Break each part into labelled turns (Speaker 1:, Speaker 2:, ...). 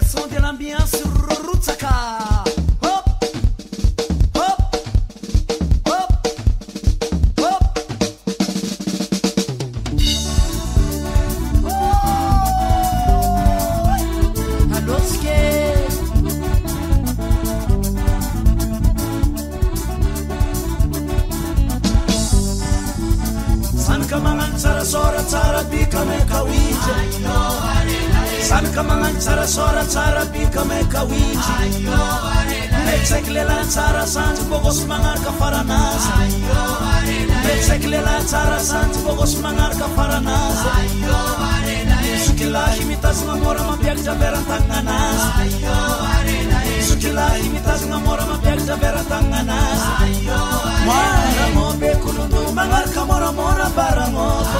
Speaker 1: son de l'ambiance Rutsaka. Hop, hop, hop, hop. Allô, skate. Sanka mangan tsara sora tsara bika me kawije. Sanka mangan tsara sora tsara bika me kawije. Metseklela tsara santi bogos mangar ka faranas. Metseklela tsara santi bogos mangar ka faranas. Sukila imitas ngamora mabiak jabera tanganas. Sukila imitas ngamora mabiak jabera tanganas. Mara mo be kulundu mangar ka mora mora barangoko.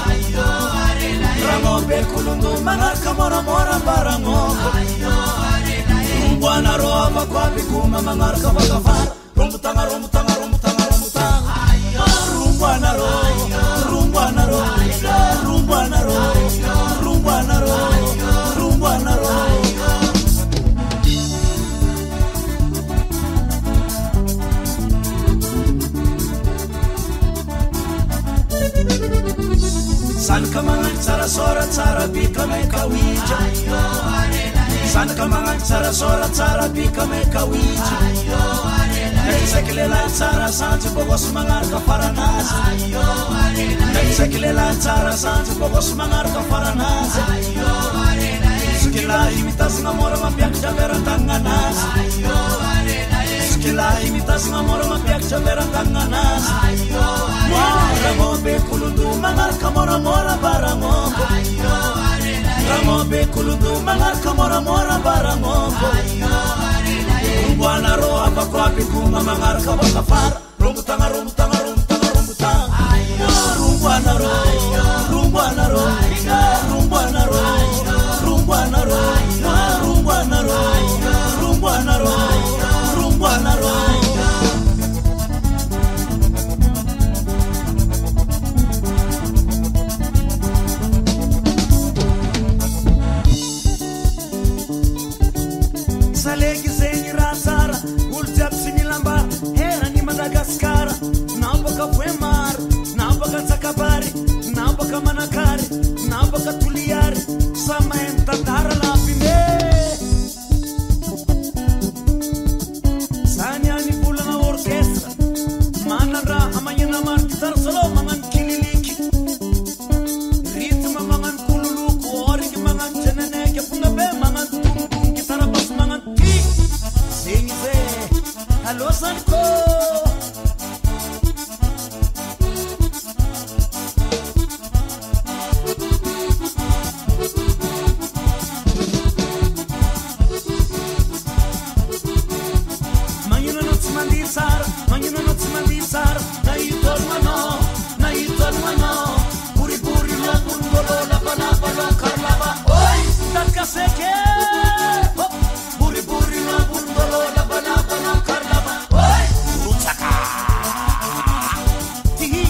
Speaker 1: Ramo be kulundu mangar ka mora mora barangoko. Rumbwana roba kwa bikuma mangar ka bakafara. Rumbutanga rumbutanga rumbutanga rumbutanga. Rumbwana ro rumbwana ro rumbwana ro rumbwana ro rumbwana ro. Sanka mangan tsara sora tsara bika me kawija. Sanka mangan tsara sora tsara bika me kawija. Metseklela tsara santi bogos mangar ka faranas. Metseklela tsara santi bogos mangar ka faranas. Sukila imitas ngamora mabiak jabera tanganas. Sukila imitas ngamora mabiak jabera tanganas. Mora mo be kulundu mangar ka mora mora barangoko. Ramo be kulundu mangar ka mora mora barangoko. Rumbwana ro apa kwa bikuma mangar ka bakafara. Rumbutanga rumbutanga rumbutanga rumbutanga. Rumbwana ro rumbwana ro rumbwana ro rumbwana ro rumbwana ro rumbwana ro rumbwana ro. Salegi zengi razara uljab similamba hera ni Madagascar. Nabaka Wemar, nabaka Zakabari, nabaka Manakari, nabaka Tuliari. Sama entadara la bine. Sanya ni pula na orkestra. Manara amanya na mar gitar solo mangan kililiki. Ritma mangan kululuku ori mangan chenene ke punga be mangan tung gitar bas mangan ki. Sing ze. Hello Sanko. Manina no tsmandisar, na itormano, puri puri lo kundolo la panapa lo karlaba, oi, takaseke, puri puri lo kundolo la panapa lo karlaba, oi, Rutsaka, tihi,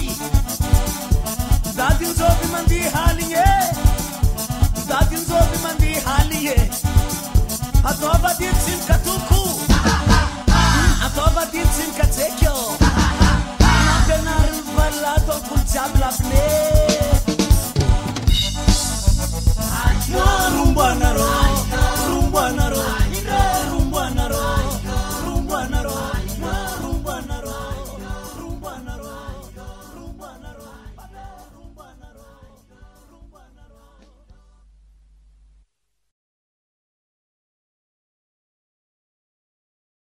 Speaker 1: dadin zobi mandi haliye,